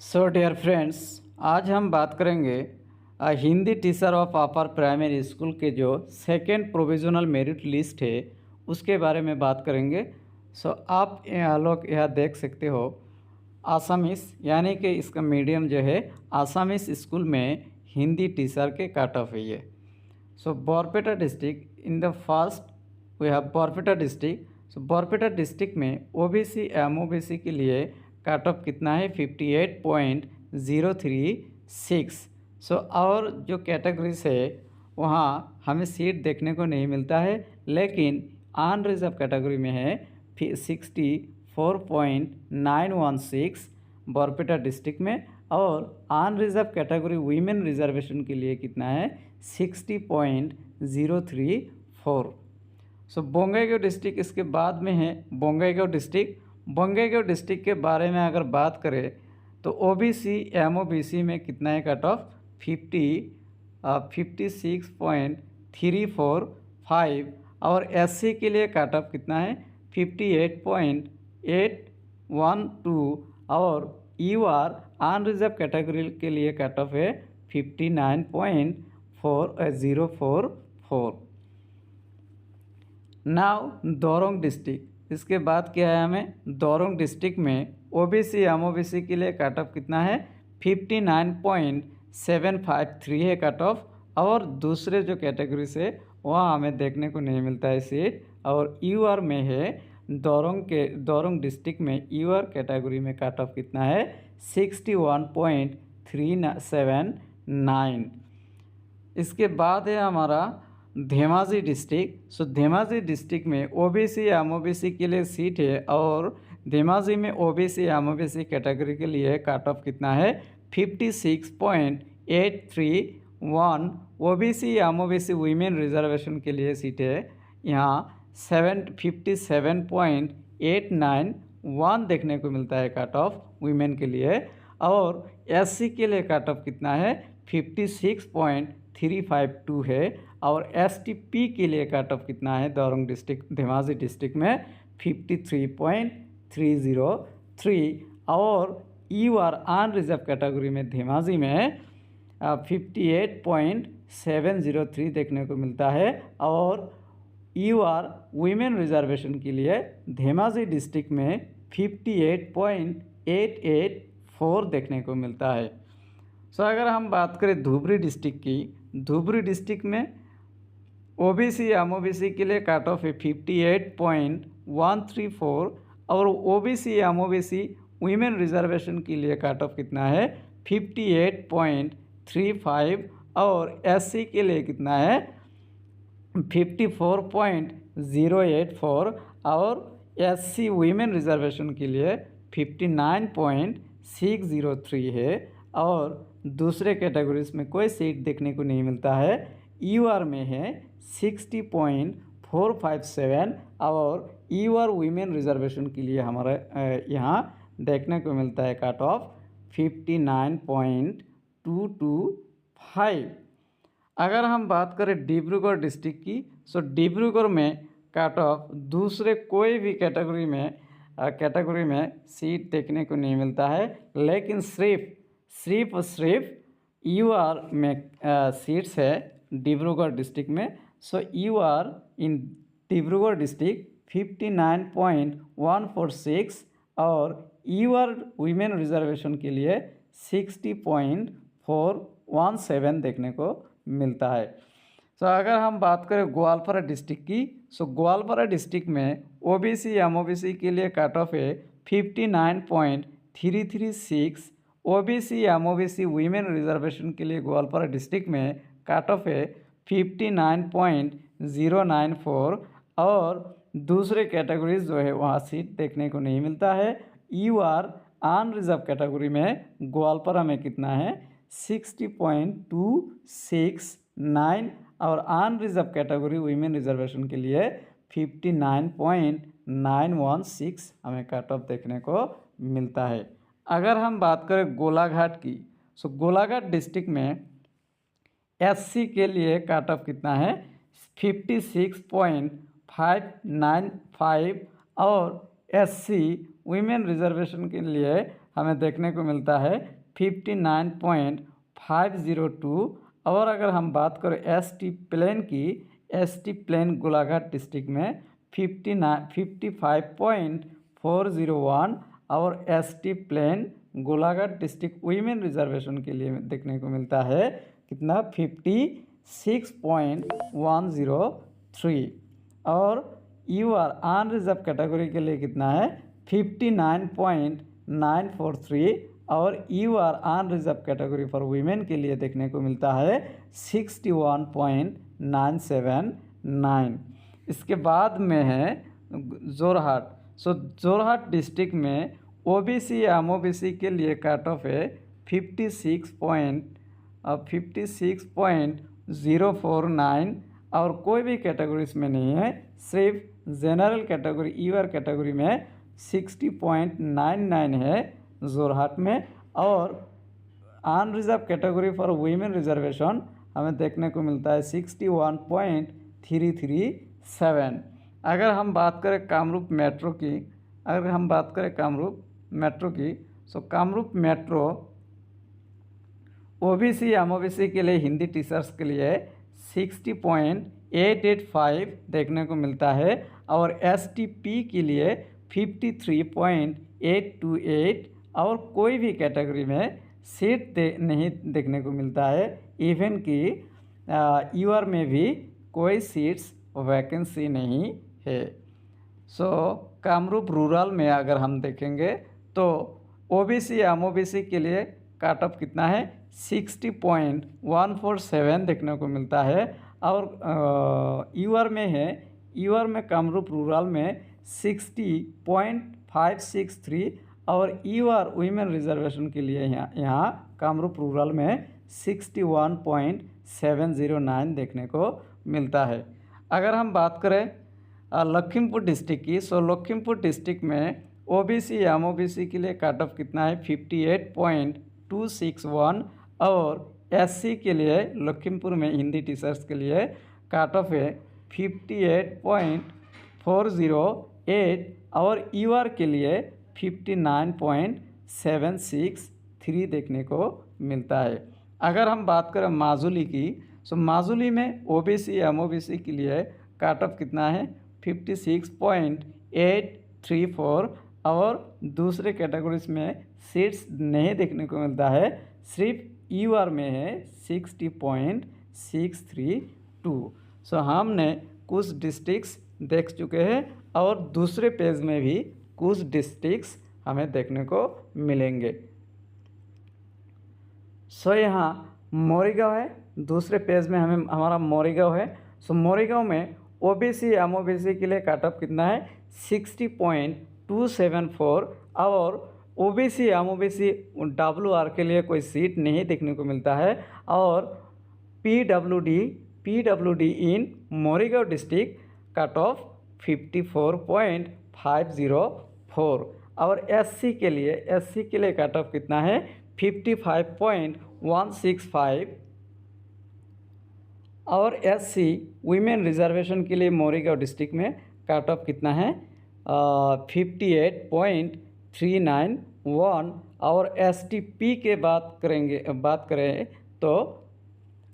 So dear friends, आज हम बात करेंगे Hindi teacher of upper primary school के जो सेकेंड प्रोविजनल मेरिट लिस्ट है उसके बारे में बात करेंगे। सो आप लोग यह देख सकते हो, आसामीस यानी कि इसका मीडियम जो है आसामीस स्कूल में हिंदी टीचर के काट ऑफ है ये। So Barpeta district in the first we have Barpeta district. So Barpeta district में ओबीसी एमओबीसी के लिए कट ऑफ कितना है 58.036। सो और जो कैटेगरीज है वहाँ हमें सीट देखने को नहीं मिलता है, लेकिन अन रिजर्व कैटेगरी में है 64.916 बरपेटा डिस्ट्रिक्ट में, और अन रिजर्व कैटेगरी वीमेन रिजर्वेशन के लिए कितना है 60.034। सो बोंगईगांव डिस्ट्रिक्ट इसके बाद में है बोंगईगांव डिस्ट्रिक्ट। बोंगईगांव डिस्ट्रिक्ट के बारे में अगर बात करें तो ओबीसी एमओबीसी में कितना है कट ऑफ 56.345, और एससी के लिए कट ऑफ कितना है 58.812, और यूआर अनरिजर्व कैटेगरी के लिए कट ऑफ है 59.044। नाउ दोरोंग डिस्ट्रिक्ट, इसके बाद क्या है हमें दोरोंग डिस्ट्रिक्ट में ओबीसी एमओबीसी के लिए कट ऑफ कितना है 59.753 है कट ऑफ, और दूसरे जो कैटेगरी से वहाँ हमें देखने को नहीं मिलता है सीट। और यूआर में है दोरोंग डिस्ट्रिक्ट में यूआर कैटेगरी में कट ऑफ कितना है 61.379। इसके बाद है हमारा धेमाजी डिस्ट्रिक्ट। सो धेमाजी डिस्ट्रिक्ट में ओबीसी एमओबीसी के लिए सीट है, और धेमाजी में ओबीसी एमओबीसी कैटेगरी के लिए कट ऑफ कितना है 56.831। ओबीसी एमओबीसी वीमेन रिजर्वेशन के लिए सीट है यहाँ 57.891 देखने को मिलता है कट ऑफ वीमेन के लिए, और एससी के लिए कट ऑफ कितना है 56.352 है, और एसटीपी के लिए कट ऑफ कितना है दोरोंग डिस्ट्रिक्ट धेमाजी डिस्ट्रिक्ट में 53.303, और यूआर अन रिजर्व कैटेगरी में धेमाजी में 58.703 देखने को मिलता है, और यूआर वीमेन रिजर्वेशन के लिए धेमाजी डिस्ट्रिक्ट में 58.884 देखने को मिलता है। सो अगर हम बात करें धुबरी डिस्ट्रिक्ट की, धुबरी डिस्ट्रिक्ट में ओबीसी एमओबीसी के लिए कट ऑफ है 58.134, और ओबीसी एमओबीसी वीमेन रिजर्वेशन के लिए कट ऑफ कितना है 58.35, और एससी के लिए कितना है 54.084, और एससी वीमेन रिजर्वेशन के लिए 59.603 है, और दूसरे कैटेगरीज में कोई सीट देखने को नहीं मिलता है। यूआर में है 60.457, और यूआर वीमेन रिजर्वेशन के लिए हमारा यहाँ देखने को मिलता है कट ऑफ 59.225। अगर हम बात करें डिब्रूगढ़ डिस्ट्रिक्ट की, सो डिब्रूगढ़ में कट ऑफ दूसरे कोई भी कैटेगरी में सीट देखने को नहीं मिलता है, लेकिन सिर्फ यूआर में सीट्स है डिब्रूगढ़ डिस्ट्रिक्ट में। सो यूआर इन डिब्रूगढ़ डिस्ट्रिक्ट 59.146, और यूआर वीमेन रिजर्वेशन के लिए 60.417 देखने को मिलता है। सो अगर हम बात करें ग्वालपारा डिस्ट्रिक्ट की, सो ग्वालपारा डिस्ट्रिक्ट में ओबीसी एमओबीसी के लिए कट ऑफ है 59.336। ओबीसी एमओबीसी वीमेन रिजर्वेशन के लिए ग्वालपारा डिस्ट्रिक्ट में कट ऑफ है 59.094, और दूसरे कैटेगरीज जो है वहाँ सीट देखने को नहीं मिलता है। यूआर अन रिजर्व कैटेगरी में ग्वालपारा में कितना है 60.269, और अन रिजर्व कैटेगरी वीमेन रिजर्वेशन के लिए 59.916 हमें कट ऑफ देखने को मिलता है। अगर हम बात करें गोलाघाट की, सो गोलाघाट डिस्ट्रिक्ट में एससी के लिए कट ऑफ कितना है 56.595, और एससी वीमेन रिजर्वेशन के लिए हमें देखने को मिलता है 59.502। और अगर हम बात करें एसटी प्लेन की, एसटी प्लेन गोलाघाट डिस्ट्रिक्ट में 55.401 और ST plain Golaghat district women reservation के लिए देखने को मिलता है कितना 56.103। और यूआर अनरिजर्व कैटेगरी के लिए कितना है 59.943 और UR unreserve category for women के लिए देखने को मिलता है 61.979। इसके बाद में है जोरहाट। सो जोरहाट डिस्ट्रिक्ट में ओबीसी या एमओबीसी के लिए कट ऑफ है 56.049 और कोई भी कैटेगरीज में नहीं है, सिर्फ जनरल कैटेगरी यूआर कैटेगरी में 60.99 है जोरहाट में। और unreserve category for women reservation हमें देखने को मिलता है 61.337। अगर हम बात करें कामरूप मेट्रो की, सो कामरूप मेट्रो ओबीसी एमओबीसी के लिए हिंदी टीचर्स के लिए 60.885 देखने को मिलता है और एसटीपी के लिए 53.828 और कोई भी कैटेगरी में सीट नहीं देखने को मिलता है। इवन कि यूआर में भी कोई सीट्स वैकेंसी नहीं है। सो कामरूप रूरल में अगर हम देखेंगे तो ओबीसी एमओबीसी के लिए कट ऑफ कितना है 60.147 देखने को मिलता है और यूआर में है, यूआर में कामरूप रूरल में 60.563 और यूआर वीमेन रिजर्वेशन के लिए यहाँ कामरूप रूरल में 61.709 देखने को मिलता है। अगर हम बात करें लखीमपुर डिस्ट्रिक्ट की, सो लखीमपुर डिस्ट्रिक्ट में ओबीसी एमओबीसी के लिए कट ऑफ कितना है 58.261 और एससी के लिए लखीमपुर में हिंदी टीचर्स के लिए कट ऑफ है 58.408 और यूआर के लिए 59.763 देखने को मिलता है। अगर हम बात करें माजुली की, सो माजुली में ओबीसी एमओबीसी के लिए कट ऑफ कितना है 56.834 और दूसरे कैटेगरीज में सीट्स नहीं देखने को मिलता है, सिर्फ यूआर में है 60.632। सो हमने कुछ डिस्ट्रिक्ट्स देख चुके हैं और दूसरे पेज में भी कुछ डिस्ट्रिक्ट्स हमें देखने को मिलेंगे। सो यहाँ मोरीगांव है, दूसरे पेज में हमारा मोरीगांव है। सो मोरीगांव में ओबीसी एमओबीसी के लिए कट ऑफ कितना है 60.274 और ओबीसी एमओबीसी डब्ल्यूआर के लिए कोई सीट नहीं देखने को मिलता है और पीडब्ल्यूडी इन मोरीगांव डिस्ट्रिक्ट कट ऑफ 54.504 और एससी के लिए कट ऑफ कितना है 55.165 और एससी वीमेन रिजर्वेशन के लिए मोरीगांव डिस्ट्रिक्ट में कट ऑफ कितना है 58.391 और एसटीपी के बात करें तो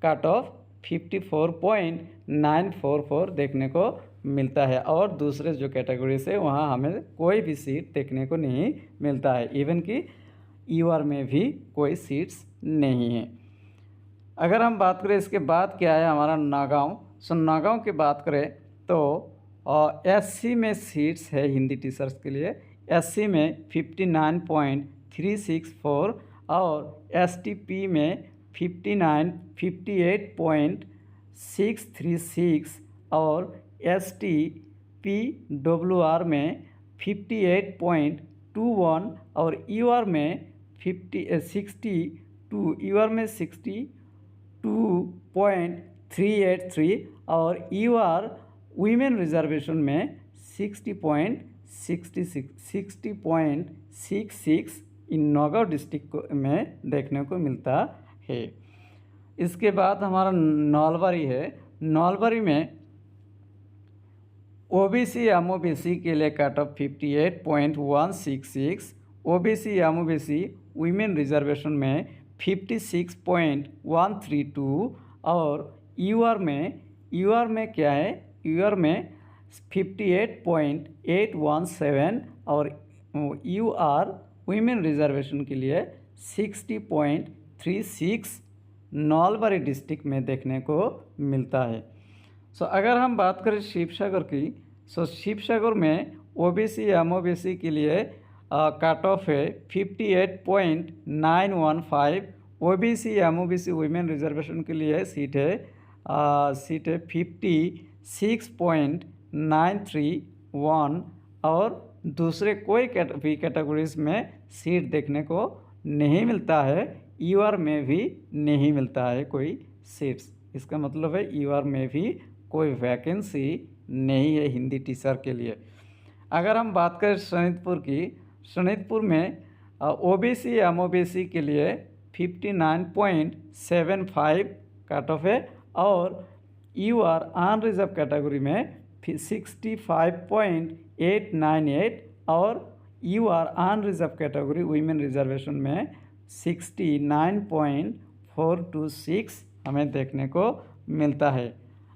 कट ऑफ 54.944 देखने को मिलता है और दूसरे जो कैटेगरी से वहाँ हमें कोई भी सीट देखने को नहीं मिलता है, इवन कि यूआर में भी कोई सीट्स नहीं है। अगर हम बात करें इसके बाद क्या है हमारा नागांव। सो नागांव की बात करें तो एससी में सीट्स है हिंदी टीचर्स के लिए, एससी में 59.364 और एसटीपी में 58.636 और एसटीपीडब्ल्यूआर में 58.21 और यूआर में 62.383 और यूआर वीमेन रिजर्वेशन में 60.66 इन नौगांव डिस्ट्रिक्ट में देखने को मिलता है। इसके बाद हमारा नौलबारी है। नौलबारी में ओबीसी एमओबीसी के लिए cut off 58.166, OBC MOBC women reservation में 56.132 और यूआर में क्या है, यूआर में 58.817 और यूआर वीमेन रिजर्वेशन के लिए 60.36 नौलबारी डिस्ट्रिक्ट में देखने को मिलता है। सो अगर हम बात करें शिवसागर की, सो शिवसागर में ओबीसी एमओबीसी के लिए कट ऑफ है 58.915, ओबीसी एमओबीसी वीमेन रिजर्वेशन के लिए सीट है 56.931 और दूसरे कोई भी कैटेगरीज में सीट देखने को नहीं मिलता है। यूआर में भी नहीं मिलता है कोई सीट्स। इसका मतलब है यूआर में भी कोई वैकेंसी नहीं है हिंदी टीचर के लिए। अगर हम बात करें शोणितपुर की, शोणितपुर में ओबीसी एमओबीसी के लिए 59.75 कट ऑफ है और यूआर अनरिजर्व कैटेगरी में 65.898 और UR unreserve category women reservation में 69.426 हमें देखने को मिलता है।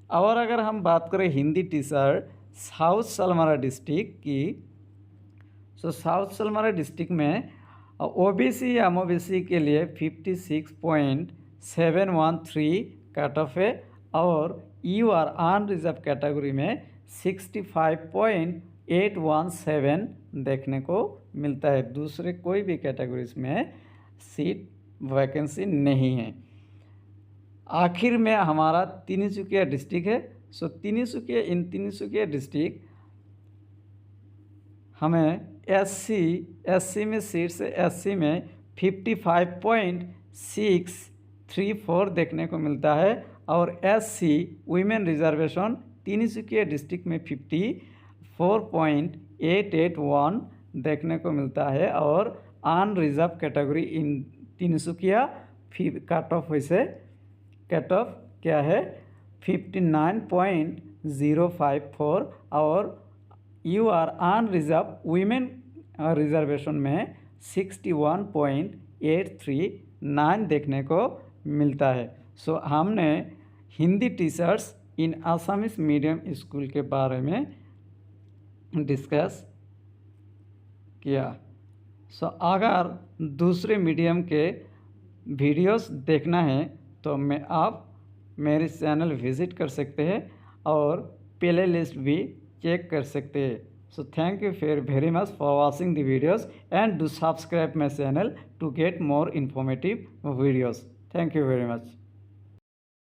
और अगर हम बात करें Hindi teacher south Salmara district की, सो साउथ सलमारा डिस्ट्रिक्ट में ओबीसी एमओबीसी के लिए 56.713 कट ऑफ है और यूआर अनरिजर्व कैटेगरी में 65.817 देखने को मिलता है। दूसरे कोई भी कैटेगरीज में सीट वैकेंसी नहीं है। आखिर में हमारा तिनसुकिया डिस्ट्रिक्ट है। सो तिनसुकिया डिस्ट्रिक्ट हमें एससी में सीट से एससी में 55.634 देखने को मिलता है और SC women reservation Tinsukia district में 54.881 देखने को मिलता है और unreserve category in Tinsukia cut off वैसे कट ऑफ क्या है 59.054 और यूआर अनरिजर्व वीमेन रिजर्वेशन में 61.839 देखने को मिलता है। सो हमने Hindi teachers in Assamese medium school के बारे में डिस्कस किया। सो अगर दूसरे मीडियम के वीडियोस देखना है तो आप मेरे चैनल विज़िट कर सकते हैं और प्ले लिस्ट भी चेक कर सकते हैं। So thank you very much for watching the videos and do subscribe my channel to get more informative videos. Thank you very much.